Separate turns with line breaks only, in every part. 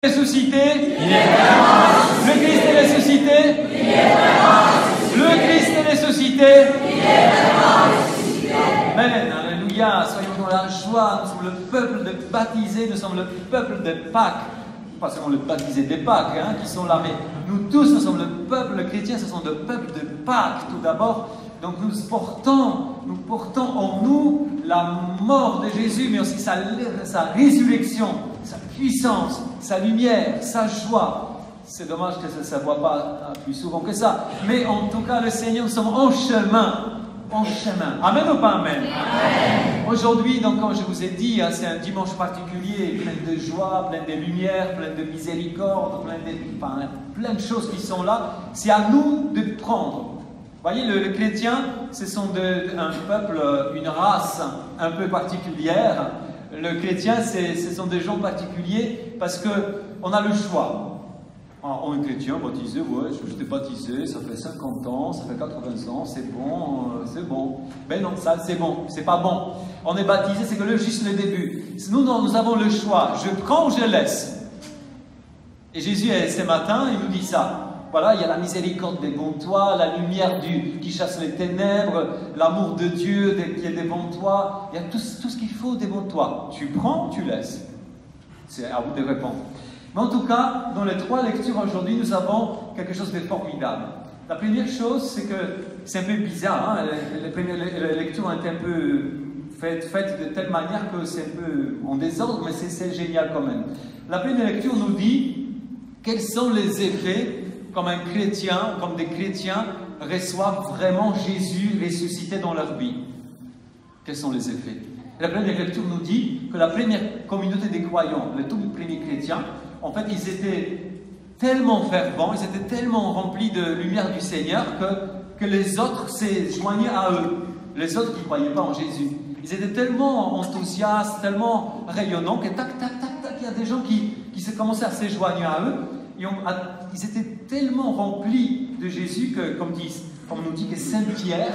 Ressuscité, le Christ est ressuscité, le Christ est ressuscité. Amen, alléluia, soyons dans la joie, nous sommes le peuple de baptisés, nous sommes le peuple de Pâques. Pas seulement le baptisé des Pâques qui sont là, mais nous tous, nous sommes le peuple chrétien, ce sont le peuple de Pâques tout d'abord. Donc nous portons en nous la mort de Jésus, mais aussi sa résurrection, sa puissance, sa lumière, sa joie. C'est dommage que ça ne se voit pas plus souvent que ça. Mais en tout cas, le Seigneur, nous sommes en chemin. En chemin. Amen ou pas amen? Amen. Aujourd'hui, donc, comme je vous ai dit, c'est un dimanche particulier, plein de joie, plein de lumière, plein de miséricorde, plein de choses qui sont là. C'est à nous de prendre. Vous voyez, le chrétien, ce sont un peuple, une race un peu particulière. Le chrétien, ce sont des gens particuliers parce qu'on a le choix. On est chrétien, baptisé, ouais, je t'ai baptisé, ça fait 50 ans, ça fait 80 ans, c'est bon, c'est bon. Ben non, ça c'est bon, c'est pas bon. On est baptisé, c'est que juste le début. Nous avons le choix, je prends ou je laisse. Et Jésus, ce matin, il nous dit ça. Voilà, il y a la miséricorde devant toi, la lumière qui chasse les ténèbres, l'amour de Dieu qui est devant toi. Il y a tout ce qu'il faut devant toi. Tu prends ou tu laisses? C'est à vous de répondre. Mais en tout cas, dans les 3 lectures aujourd'hui, nous avons quelque chose de formidable. La première chose, c'est que c'est un peu bizarre. Les premières lectures ont été un peu faites de telle manière que c'est un peu en désordre, mais c'est génial quand même. La première lecture nous dit quels sont les effets comme un chrétien, comme des chrétiens reçoivent vraiment Jésus ressuscité dans leur vie. Quels sont les effets? Et la première lecture nous dit que la première communauté des croyants, les tout premiers chrétiens, en fait, ils étaient tellement fervents, ils étaient tellement remplis de lumière du Seigneur que les autres se joignaient à eux. Les autres qui ne croyaient pas en Jésus. Ils étaient tellement enthousiastes, tellement rayonnants que tac, il y a des gens qui se commençaient à se joindre à eux. Et ils étaient tellement remplis de Jésus que, comme on nous dit que Saint-Pierre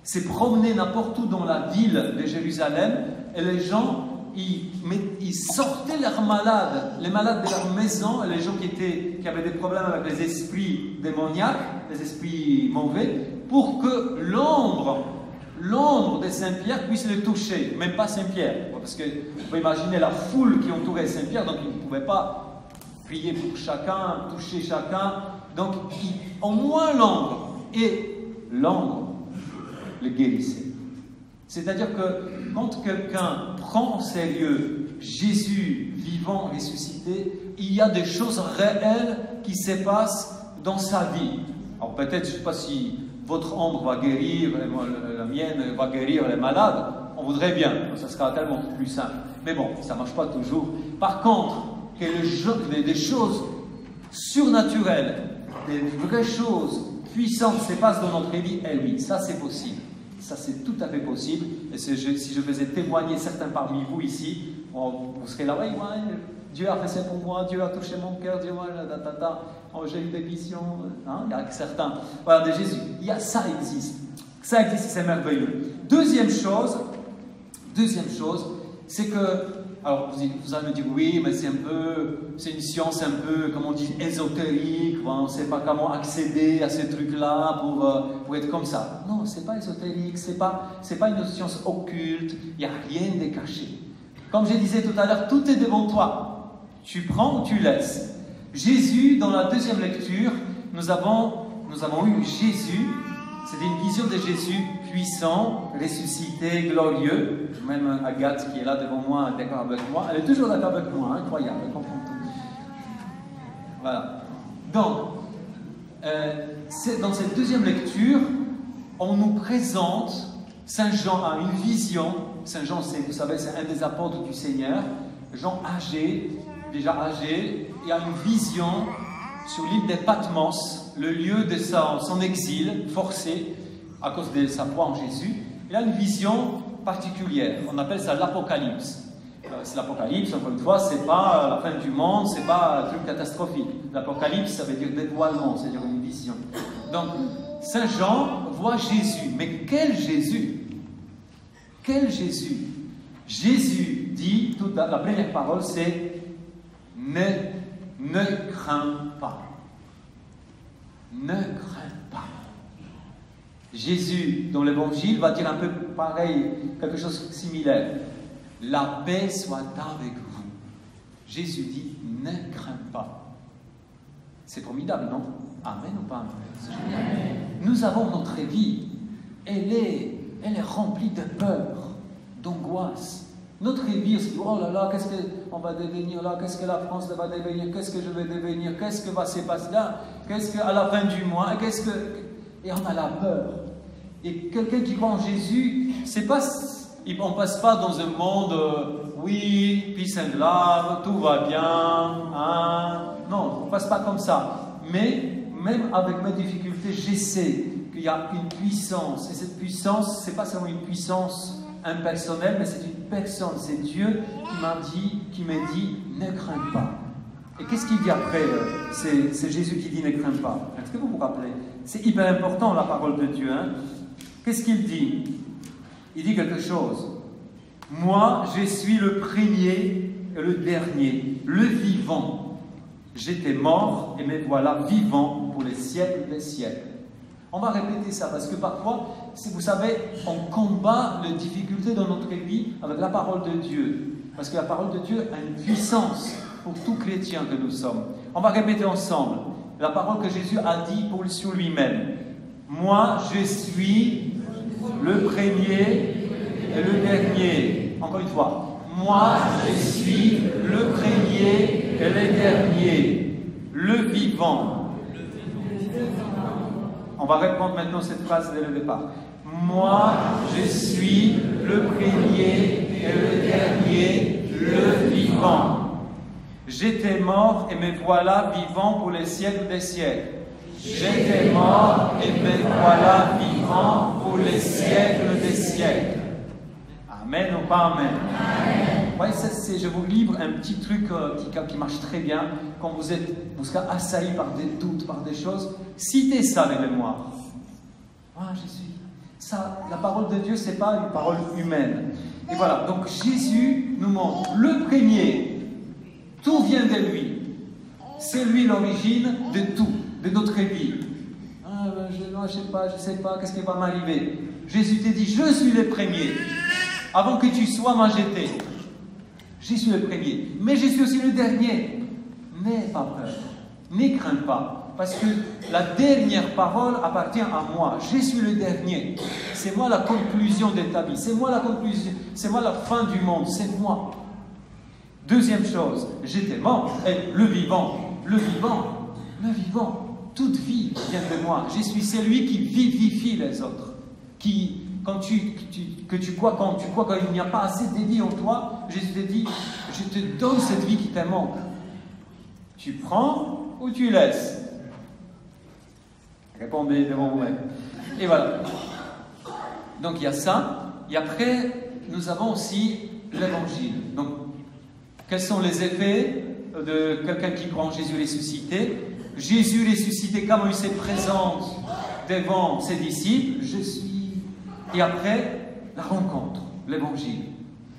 s'est promené n'importe où dans la ville de Jérusalem et les gens, ils sortaient leurs malades, les malades de leur maison, et les gens qui avaient des problèmes avec les esprits démoniaques, les esprits mauvais, pour que l'ombre de Saint-Pierre puisse les toucher, même pas Saint-Pierre, parce que vous pouvez imaginer la foule qui entourait Saint-Pierre, donc ils ne pouvaient pas prier pour chacun, toucher chacun. Donc, au moins l'ombre, et l'ombre le guérissait. C'est-à-dire que quand quelqu'un prend au sérieux Jésus vivant, ressuscité, il y a des choses réelles qui se passent dans sa vie. Alors peut-être, je ne sais pas si votre ombre va guérir, la mienne va guérir les malades, on voudrait bien, ça sera tellement plus simple. Mais bon, ça ne marche pas toujours. Par contre, que des choses surnaturelles, des vraies choses puissantes se passent dans notre vie, eh oui, ça c'est possible. Ça c'est tout à fait possible. Et si je faisais témoigner certains parmi vous ici, vous serez là, ouais, Dieu a fait ça pour moi, Dieu a touché mon cœur, Dieu j'ai eu des visions. Il y a certains. Voilà, de Jésus. Ça existe. Ça existe, c'est merveilleux. Deuxième chose, c'est que alors, vous allez me dire, oui, mais c'est une science un peu, comme on dit, ésotérique, on ne sait pas comment accéder à ces trucs-là pour être comme ça. Non, ce n'est pas ésotérique, ce n'est pas une science occulte, il n'y a rien de caché. Comme je disais tout à l'heure, tout est devant toi. Tu prends ou tu laisses. Jésus, dans la deuxième lecture, nous avons eu Jésus, c'était une vision de Jésus puissant, ressuscité, glorieux. Même Agathe qui est là devant moi est d'accord avec moi. Elle est toujours d'accord avec moi, incroyable, elle comprend tout. Voilà. Donc, dans cette deuxième lecture, on nous présente, Saint Jean a une vision. Saint Jean, vous savez, c'est un des apôtres du Seigneur. Jean déjà âgé, il a une vision sur l'île de Patmos, le lieu de son exil forcé à cause de sa foi en Jésus. Il a une vision particulière. On appelle ça l'Apocalypse. C'est l'Apocalypse, encore une fois, c'est pas la fin du monde, c'est pas un truc catastrophique. L'Apocalypse, ça veut dire dévoilement, c'est-à-dire une vision. Donc, Saint Jean voit Jésus. Mais quel Jésus? Quel Jésus? Jésus dit, la première parole, c'est « Ne ne crains pas. Ne crains pas. Jésus, dans l'Évangile, va dire un peu pareil, quelque chose de similaire. La paix soit avec vous. Jésus dit, ne crains pas. C'est formidable, non? Amen ou pas amen? Nous avons notre vie. Elle est remplie de peur, d'angoisse. Notre vie, on se dit, oh là là, qu'est-ce qu'on va devenir là? Qu'est-ce que la France va devenir? Qu'est-ce que je vais devenir? Qu'est-ce que va se passer là? Qu'est-ce qu'à la fin du mois? Et on a la peur. Et quelqu'un qui croit en Jésus, c'est pas, on ne passe pas dans un monde, oui, peace and love, tout va bien, hein? Non, on ne passe pas comme ça. Mais même avec mes difficultés, je sais qu'il y a une puissance. Et cette puissance, ce n'est pas seulement une puissance impersonnelle, mais c'est une personne. C'est Dieu qui m'a dit, ne crains pas. Et qu'est-ce qu'il dit après? C'est Jésus qui dit, ne crains pas. Est-ce que vous vous rappelez? C'est hyper important, la parole de Dieu. Hein? Qu'est-ce qu'il dit? Il dit quelque chose. Moi, je suis le premier et le dernier, le vivant. J'étais mort et me voilà vivant pour les siècles des siècles. On va répéter ça parce que parfois, vous savez, on combat les difficultés dans notre vie avec la parole de Dieu. Parce que la parole de Dieu a une puissance pour tout chrétien que nous sommes. On va répéter ensemble la parole que Jésus a dit sur lui-même. Moi, je suis le premier et le dernier. Encore une fois. Moi, je suis le premier et le dernier, le vivant. On va répondre maintenant cette phrase dès le départ. Moi, je suis le premier et le dernier, le vivant. J'étais mort et me voilà vivant pour les siècles des siècles. J'étais mort et me voilà vivant pour les siècles des siècles. Amen ou pas amen? Ouais, je vous livre un petit truc qui marche très bien. Quand vous serez assailli par des doutes, par des choses, citez ça les mémoires. Ah, je suis. Ça, la parole de Dieu, ce n'est pas une parole humaine. Et voilà, donc Jésus nous montre le premier. Tout vient de lui. C'est lui l'origine de tout, de notre vie. Ah, je ne sais pas, qu'est-ce qui va m'arriver? Jésus te dit, je suis le premier. Avant que tu sois, moi j'étais. Je suis le premier, mais je suis aussi le dernier. N'aie pas peur, ne crains pas, parce que la dernière parole appartient à moi. Je suis le dernier. C'est moi la conclusion de ta vie. C'est moi la conclusion. C'est moi la fin du monde. C'est moi. Deuxième chose, j'étais mort. Et le vivant, toute vie vient de moi. Je suis celui qui vivifie les autres. Quand tu crois qu'il n'y a pas assez de vie en toi, Jésus te dit, je te donne cette vie qui te manque. Tu prends ou tu laisses? Répondez devant vous-même. Et voilà. Donc il y a ça. Et après, nous avons aussi l'Évangile. Donc, quels sont les effets de quelqu'un qui croit en Jésus ressuscité? Jésus ressuscité, comment il se présente devant ses disciples? Je suis... Et après, la rencontre, l'Évangile.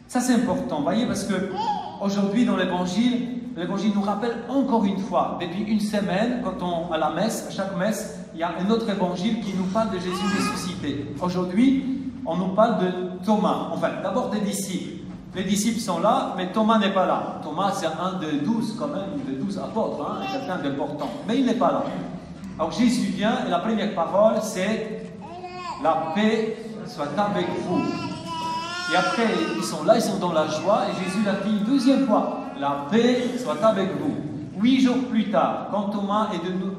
Ça, c'est important, vous voyez, parce que aujourd'hui, dans l'Évangile nous rappelle encore une fois, depuis une semaine, à la messe, à chaque messe, il y a un autre Évangile qui nous parle de Jésus ressuscité. Aujourd'hui, on nous parle de Thomas. Enfin, d'abord des disciples. Les disciples sont là, mais Thomas n'est pas là. Thomas, c'est un de 12, quand même, de 12 apôtres, hein, quelqu'un d'important. Mais il n'est pas là. Alors Jésus vient, et la première parole, c'est « La paix soit avec vous ». Et après, ils sont là, ils sont dans la joie, et Jésus l'a dit une deuxième fois, « La paix soit avec vous ». 8 jours plus tard, quand Thomas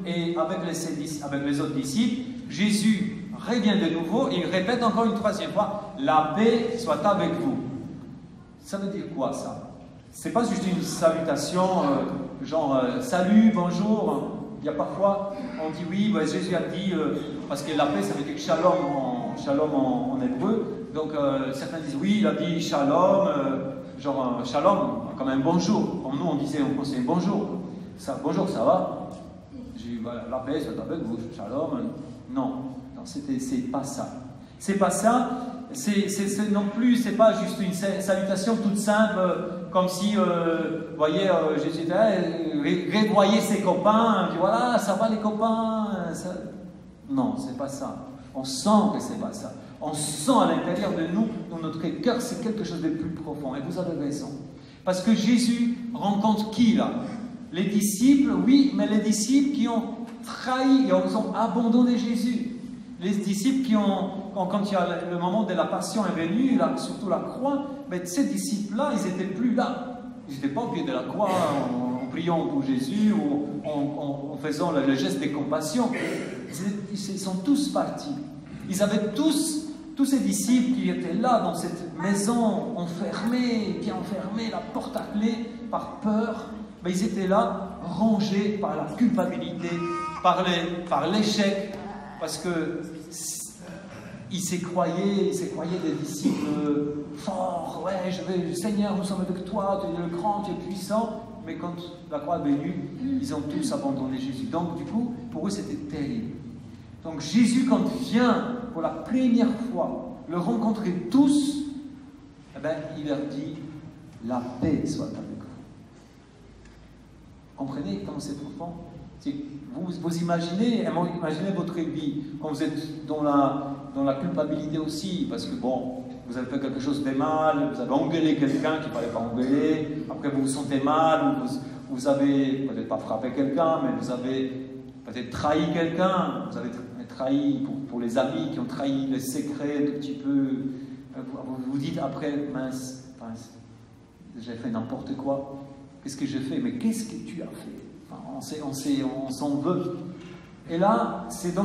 est avec les autres disciples, Jésus revient de nouveau, et il répète encore une troisième fois, « La paix soit avec vous ». Ça veut dire quoi, ça? C'est pas juste une salutation, salut, bonjour. Il y a parfois, on dit oui, Jésus a dit, parce que la paix, ça veut dire shalom en hébreu. Donc certains disent oui, il a dit shalom, shalom, comme un bonjour. Comme nous, on pensait bonjour. Bonjour, ça va? J'ai dit, la paix, soit avec vous, shalom. Non, c'est pas ça. C'est pas ça. Non plus, c'est pas juste une salutation toute simple, comme si, vous voyez, Jésus disait, revoyez ses copains, puis voilà, ça va les copains. Ça... Non, c'est pas ça. On sent que c'est pas ça. On sent à l'intérieur de nous, dans notre cœur, c'est quelque chose de plus profond. Et vous avez raison. Parce que Jésus rencontre qui là? Les disciples, oui, mais les disciples qui ont trahi, ils ont abandonné Jésus. Les disciples qui ont, quand il y a le moment de la passion est venu, là, surtout la croix, mais ces disciples-là, ils n'étaient plus là. Ils n'étaient pas au pied de la croix en priant pour Jésus ou en faisant le geste de compassion. Ils sont tous partis. Ils avaient tous ces disciples qui étaient là dans cette maison enfermée, bien enfermée, la porte à clé, par peur, mais ils étaient là, rongés par la culpabilité, par l'échec, parce que ils se croyaient des disciples forts. Ouais, Seigneur, nous sommes avec toi, tu es le grand, tu es puissant. Mais quand la croix est venue, ils ont tous abandonné Jésus. Donc, du coup, pour eux, c'était terrible. Donc, Jésus, quand il vient pour la première fois le rencontrer tous, eh ben, il leur dit, la paix soit avec vous. Comprenez comment c'est profond? Vous imaginez votre vie quand vous êtes dans la culpabilité aussi, parce que bon, vous avez fait quelque chose de mal, vous avez engueulé quelqu'un qu'il ne fallait pas engueuler, après vous vous sentez mal, vous avez peut-être pas frappé quelqu'un, mais vous avez peut-être trahi quelqu'un, vous avez trahi pour les amis qui ont trahi les secrets un tout petit peu, vous dites après, mince, j'ai fait n'importe quoi, qu'est-ce que j'ai fait, mais qu'est-ce que tu as fait? On s'en veut. Et là, c'est dans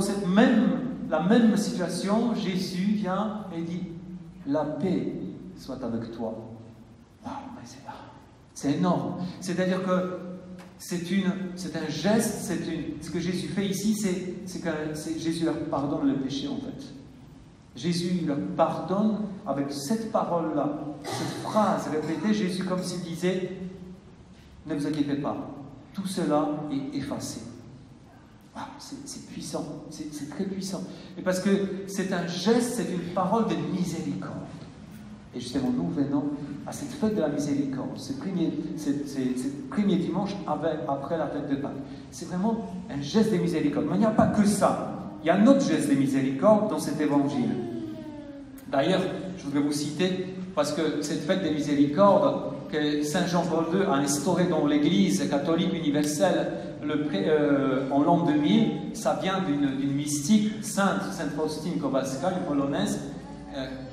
la même situation, Jésus vient et dit, la paix soit avec toi. Wow, c'est énorme. C'est-à-dire que c'est un geste, ce que Jésus fait ici, c'est que Jésus leur pardonne le péché en fait. Jésus leur pardonne avec cette parole-là, cette phrase répétée, Jésus comme s'il disait, ne vous inquiétez pas, tout cela est effacé. Wow, c'est puissant, c'est très puissant. Et parce que c'est un geste, c'est une parole de miséricorde. Et justement, nous venons à cette fête de la miséricorde, ce premier dimanche après la fête de Pâques. C'est vraiment un geste de miséricorde. Mais il n'y a pas que ça. Il y a un autre geste de miséricorde dans cet évangile. D'ailleurs, je voudrais vous citer, parce que cette fête de miséricorde que Saint Jean-Paul II a instaurée dans l'Église catholique universelle en l'an 2000, ça vient d'une mystique, Sainte Faustine Kowalska, une polonaise.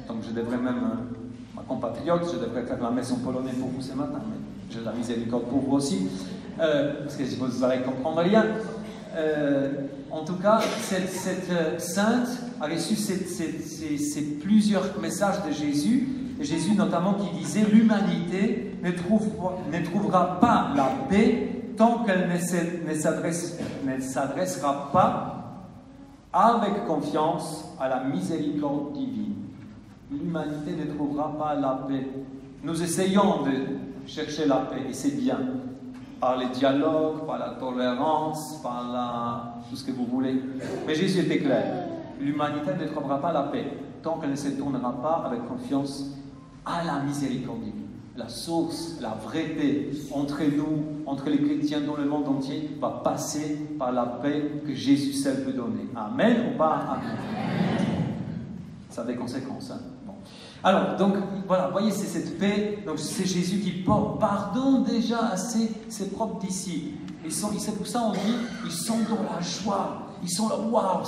Donc je devrais même, ma compatriote, je devrais faire la messe en polonais pour vous ce matin, mais j'ai la miséricorde pour vous aussi, parce que vous allez comprendre rien. En tout cas, cette sainte a reçu ces plusieurs messages de Jésus, et Jésus notamment qui disait « L'humanité ne trouvera pas la paix tant qu'elle ne s'adressera pas avec confiance à la miséricorde divine. » L'humanité ne trouvera pas la paix. Nous essayons de chercher la paix, et c'est bien. Par les dialogues, par la tolérance, par tout ce que vous voulez. Mais Jésus était clair. L'humanité ne trouvera pas la paix tant qu'elle ne se tournera pas avec confiance à la miséricorde divine. La source, la vraie paix entre nous, entre les chrétiens dans le monde entier, va passer par la paix que Jésus seul peut donner. Amen ou pas amen? Ça a des conséquences. Hein? Bon. Alors, donc, voilà, vous voyez, c'est cette paix. Donc, c'est Jésus qui pardonne déjà à ses propres disciples. C'est pour ça qu'on dit, ils sont dans la joie. Ils sont là, waouh,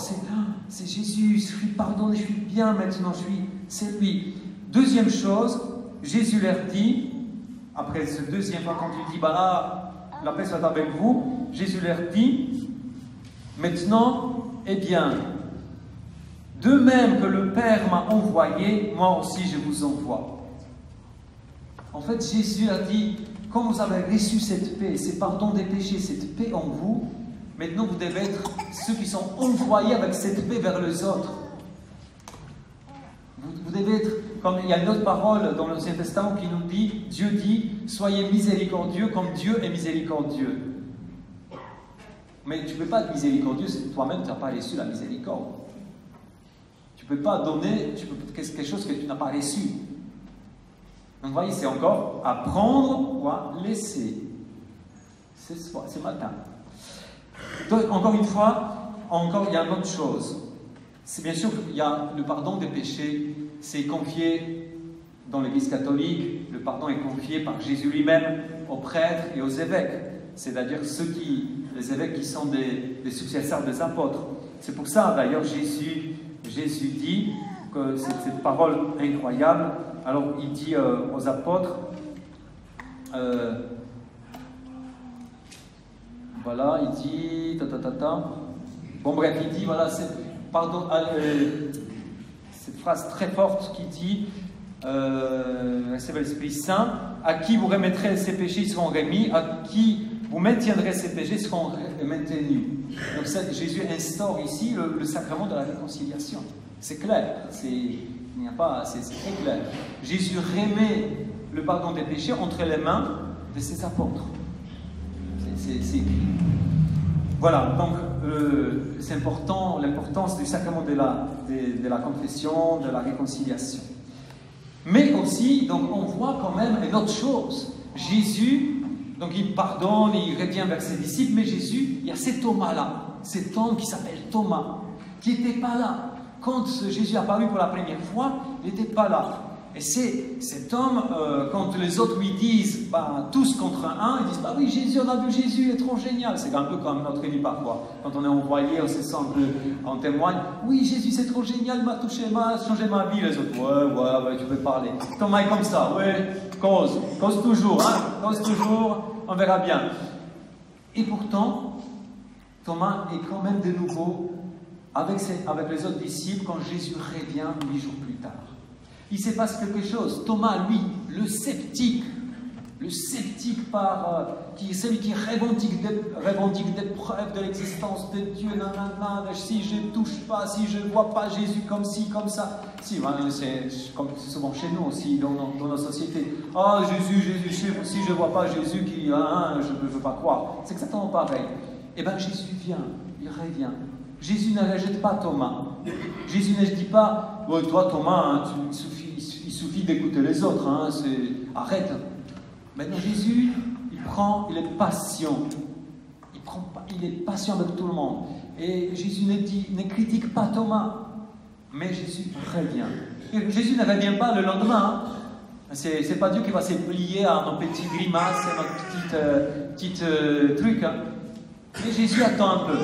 c'est Jésus, je suis pardonné, je suis bien maintenant, c'est lui. Deuxième chose, Jésus leur dit, après ce deuxième fois, quand il dit, bah là, la paix soit avec vous, Jésus leur dit, maintenant, eh bien, de même que le Père m'a envoyé, moi aussi je vous envoie. En fait, Jésus a dit, quand vous avez reçu cette paix, ce pardon des péchés, cette paix en vous, maintenant vous devez être ceux qui sont envoyés avec cette paix vers les autres. Vous devez être, comme il y a une autre parole dans l'Ancien Testament qui nous dit, Dieu dit, soyez miséricordieux comme Dieu est miséricordieux. Mais tu ne peux pas être miséricordieux si toi-même tu n'as pas reçu la miséricorde. Tu ne peux pas donner quelque chose que tu n'as pas reçu. Donc, vous voyez, c'est encore à prendre ou à laisser. C'est matin. Donc, encore une fois, il y a une autre chose. C'est bien sûr qu'il y a le pardon des péchés, c'est confié dans l'Église catholique, le pardon est confié par Jésus lui-même aux prêtres et aux évêques, c'est-à-dire les évêques qui sont des successeurs des apôtres. C'est pour ça, d'ailleurs, Jésus dit que cette parole incroyable. Alors, il dit aux apôtres, voilà, il dit, bon bref, il dit, voilà, cette phrase très forte qui dit, recevez l'Esprit Saint, à qui vous remettrez ses péchés, ils seront remis, à qui vous maintiendrez ses péchés, ils seront maintenus. Donc ça, Jésus instaure ici le sacrement de la réconciliation. C'est clair, c'est très clair. Jésus remet le pardon des péchés entre les mains de ses apôtres. C'est écrit. Voilà, donc c'est important, l'importance du sacrement de la confession, de la réconciliation. Mais aussi, donc, on voit quand même une autre chose. Jésus, donc il pardonne, il revient vers ses disciples, mais Jésus, il y a cet homme-là, cet homme qui s'appelle Thomas, qui n'était pas là. Quand Jésus est apparu pour la première fois, il n'était pas là. Et c'est cet homme, quand les autres lui disent, tous contre un, ils disent, oui, Jésus, on a vu Jésus, il est trop génial. C'est un peu comme notre vie parfois. Quand on est envoyé, on se sent un peu, on témoigne, oui, Jésus, c'est trop génial, il m'a touché, il m'a changé ma vie. Les autres, ouais, tu peux parler. Thomas est comme ça, ouais, cause toujours, on verra bien. Et pourtant, Thomas est quand même de nouveau avec les autres disciples quand Jésus revient 8 jours plus tard. Il se passe quelque chose. Thomas, lui, le sceptique celui qui revendique des preuves de l'existence de Dieu, si je ne touche pas, si je ne vois pas Jésus comme ci, comme ça. Si, c'est souvent chez nous aussi, dans nos sociétés. Ah, Jésus, si je ne vois pas Jésus, je ne veux pas croire. C'est exactement pareil. Eh bien, Jésus vient, il revient. Jésus ne rejette pas Thomas. Jésus ne dit pas, toi Thomas, il suffit d'écouter les autres, arrête. Maintenant Jésus, il est patient. Il est patient avec tout le monde. Et Jésus ne critique pas Thomas, mais Jésus revient. Et Jésus ne revient pas le lendemain. C'est pas Dieu qui va se plier à nos petites grimaces, à nos petites trucs. Mais Jésus attend un peu.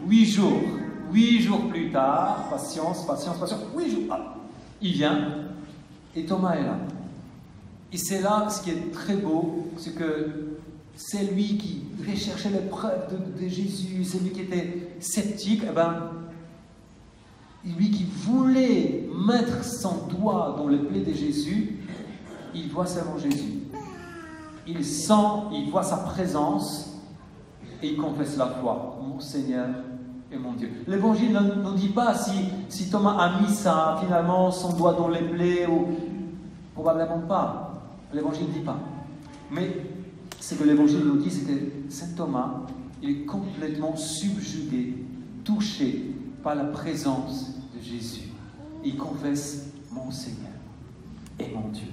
8 jours plus tard, patience, 8 jours, il vient, et Thomas est là. Et c'est là, ce qui est très beau, c'est que c'est lui qui recherchait les preuves de Jésus, c'est lui qui était sceptique, lui qui voulait mettre son doigt dans le plaie de Jésus, il voit seulement Jésus. Il sent, il voit sa présence, et il confesse la foi. Mon Seigneur et mon Dieu. L'Évangile ne dit pas si Thomas a mis finalement son doigt dans les plaies ou probablement pas. L'Évangile ne dit pas. Mais ce que l'Évangile nous dit, c'est que Saint Thomas, il est complètement subjugué, touché par la présence de Jésus. Il confesse mon Seigneur et mon Dieu.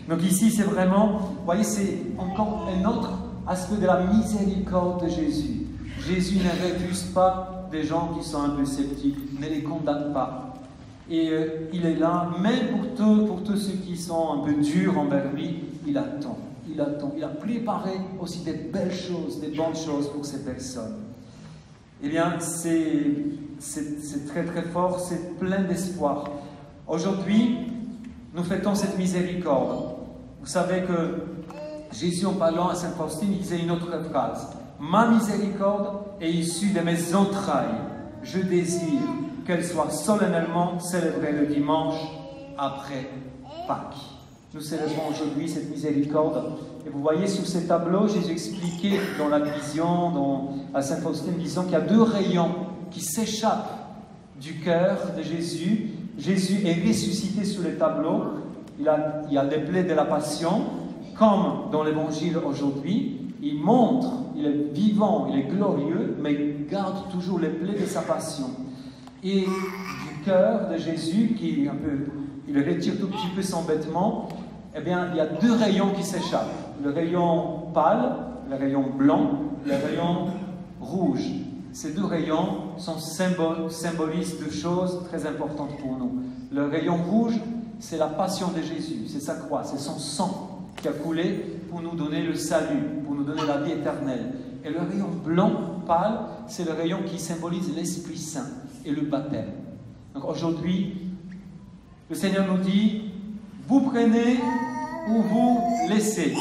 Donc ici, c'est vraiment, vous voyez, c'est encore un autre aspect de la miséricorde de Jésus. Jésus ne refuse pas des gens qui sont un peu sceptiques, ne les condamne pas. Et il est là, même pour tous ceux qui sont un peu durs envers lui, il attend. Il a préparé aussi des belles choses, des bonnes choses pour ces personnes. Eh bien, c'est très très fort, c'est plein d'espoir. Aujourd'hui, nous fêtons cette miséricorde. Vous savez que Jésus, en parlant à Saint Faustine, il disait une autre phrase. Ma miséricorde est issue de mes entrailles. Je désire qu'elle soit solennellement célébrée le dimanche après Pâques. Nous célébrons aujourd'hui cette miséricorde. Et vous voyez sur ces tableaux, Jésus expliquait dans la vision, à Saint Faustine, disons qu'il y a 2 rayons qui s'échappent du cœur de Jésus. Jésus est ressuscité sur les tableaux. Il y a des plaies de la passion, comme dans l'Évangile aujourd'hui. Il montre, il est vivant, il est glorieux, mais il garde toujours les plaies de sa passion. Et du cœur de Jésus, qui il retire tout petit peu son vêtement, eh bien, il y a deux rayons qui s'échappent. Le rayon pâle, le rayon blanc, le rayon rouge. Ces deux rayons symbolisent deux choses très importantes pour nous. Le rayon rouge, c'est la passion de Jésus, c'est sa croix, c'est son sang qui a coulé pour nous donner le salut, pour nous donner la vie éternelle. Et le rayon blanc, pâle, c'est le rayon qui symbolise l'Esprit Saint et le baptême. Donc aujourd'hui, le Seigneur nous dit, vous prenez ou vous laissez,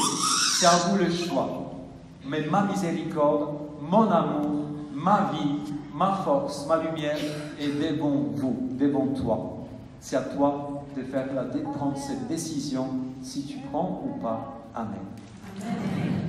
c'est à vous le choix. Mais ma miséricorde, mon amour, ma vie, ma force, ma lumière est devant vous, devant toi. C'est à toi de prendre cette décision, si tu prends ou pas. Amen. Amen.